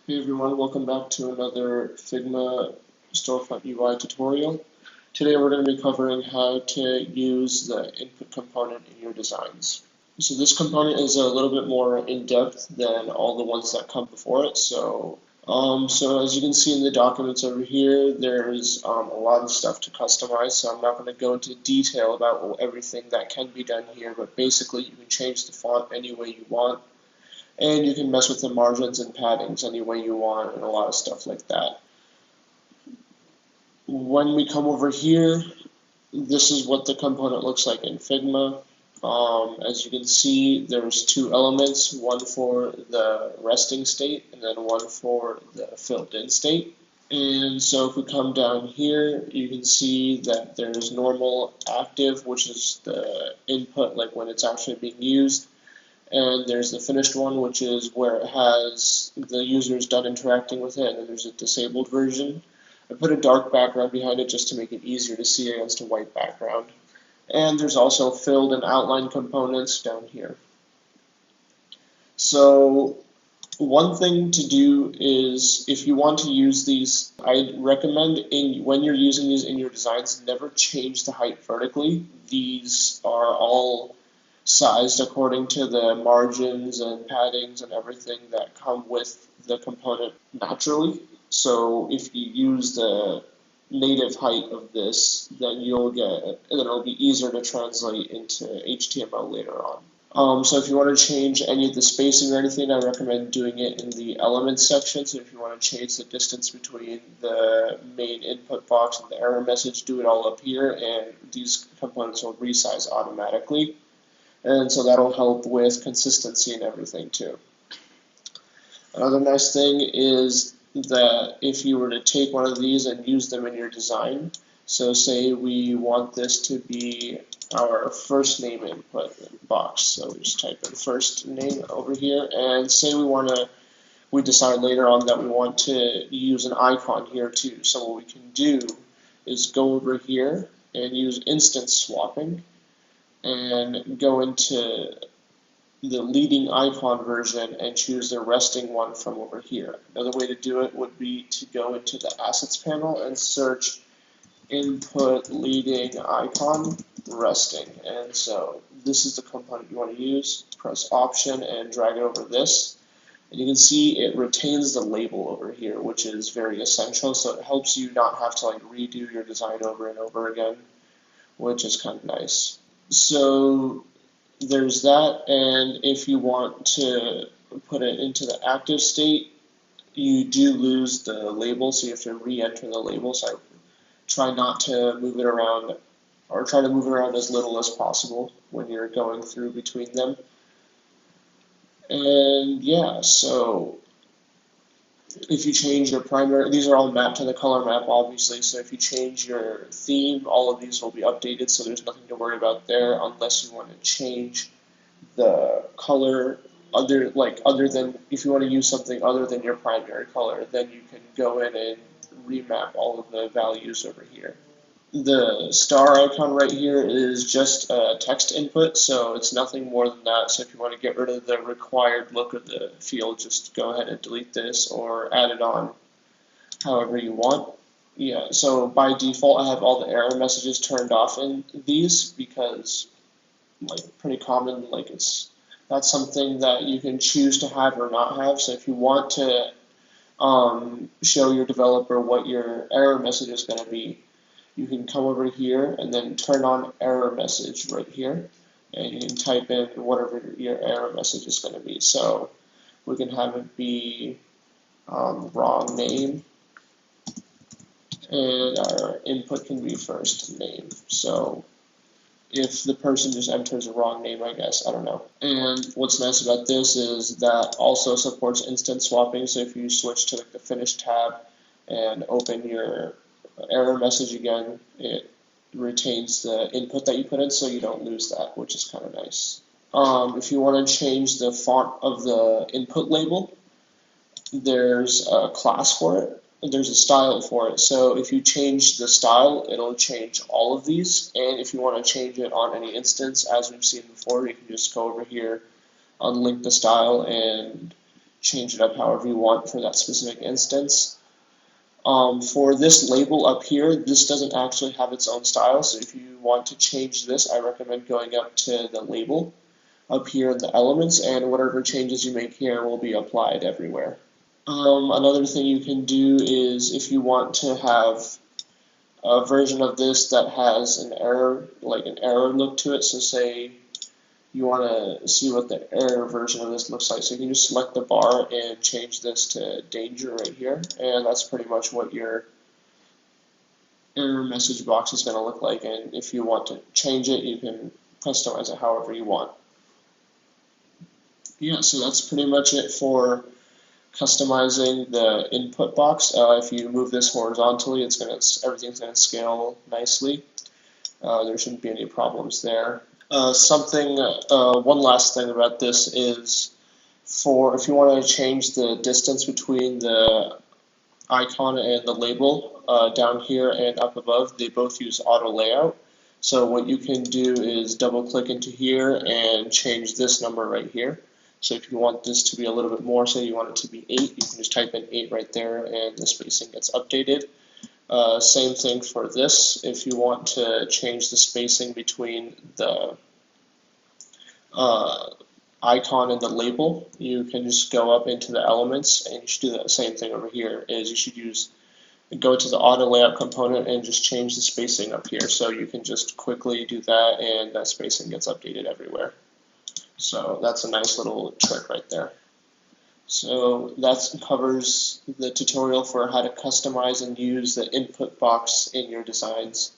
Hey everyone, welcome back to another Figma Storefront UI tutorial. Today we're going to be covering how to use the input component in your designs. So this component is a little bit more in-depth than all the ones that come before it. So as you can see in the documents over here, there's a lot of stuff to customize. So I'm not going to go into detail about everything that can be done here, but basically you can change the font any way you want. And you can mess with the margins and paddings any way you want and a lot of stuff like that. When we come over here, this is what the component looks like in Figma. As you can see, there's two elements, one for the resting state and then one for the filled in state. And so if we come down here, you can see that there's normal active, which is the input, like when it's actually being used. And there's the finished one, which is where it has the users done interacting with it, and then there's a disabled version. I put a dark background behind it just to make it easier to see against a white background. And there's also filled and outline components down here. So one thing to do is, if you want to use these, I recommend when you're using these in your designs, never change the height vertically. These are all sized according to the margins and paddings and everything that come with the component naturally. So if you use the native height of this, then it'll be easier to translate into HTML later on. So if you want to change any of the spacing or anything, I recommend doing it in the elements section. So if you want to change the distance between the main input box and the error message, do it all up here, and these components will resize automatically. And so that'll help with consistency and everything too. Another nice thing is that if you were to take one of these and use them in your design, so say we want this to be our first name input box, so we just type in first name over here, and say we decide later on that we want to use an icon here too. So what we can do is go over here and use instance swapping, and go into the leading icon version and choose the resting one from over here. Another way to do it would be to go into the assets panel and search input leading icon resting. And so this is the component you want to use. Press option and drag it over this. And you can see it retains the label over here, which is very essential. So it helps you not have to redo your design over and over again, which is kind of nice. So there's that, and if you want to put it into the active state, you do lose the label, so you have to re-enter the label. So I try not to move it around, or try to move it around as little as possible when you're going through between them. And yeah, so if you change your primary, these are all mapped to the color map, obviously, so if you change your theme, all of these will be updated, so there's nothing to worry about there, unless you want to change the color other than, if you want to use something other than your primary color, then you can go in and remap all of the values over here. The star icon right here is just a text input, so it's nothing more than that. So if you want to get rid of the required look of the field, just go ahead and delete this or add it on however you want. Yeah, so by default I have all the error messages turned off in these because pretty common, that's something that you can choose to have or not have. So if you want to show your developer what your error message is going to be, you can come over here and then turn on error message right here, and you can type in whatever your error message is going to be. So we can have it be wrong name, and our input can be first name. So if the person just enters a wrong name, I guess, I don't know. And what's nice about this is that also supports instant swapping, so if you switch to the finish tab and open your error message again, it retains the input that you put in, so you don't lose that, which is kind of nice. If you want to change the font of the input label, there's a class for it. There's a style for it. So if you change the style, it'll change all of these. And if you want to change it on any instance, as we've seen before, you can just go over here, unlink the style, and change it up however you want for that specific instance. For this label up here, this doesn't actually have its own style, so if you want to change this, I recommend going up to the label up here in the elements, and whatever changes you make here will be applied everywhere. Another thing you can do is if you want to have a version of this that has an error, like an error look to it, so say you want to see what the error version of this looks like, so you can just select the bar and change this to danger right here, and that's pretty much what your error message box is going to look like, and if you want to change it, you can customize it however you want. Yeah, so that's pretty much it for customizing the input box. If you move this horizontally, everything's going to scale nicely. There shouldn't be any problems there. One last thing about this is if you want to change the distance between the icon and the label down here and up above, they both use auto layout. So what you can do is double click into here and change this number right here. So if you want this to be a little bit more, say you want it to be 8, you can just type in 8 right there and the spacing gets updated. Same thing for this. If you want to change the spacing between the icon and the label, you can just go up into the elements, and you should do the same thing over here. You should go to the auto layout component and just change the spacing up here. So you can just quickly do that, and that spacing gets updated everywhere. So that's a nice little trick right there. So that covers the tutorial for how to customize and use the input box in your designs.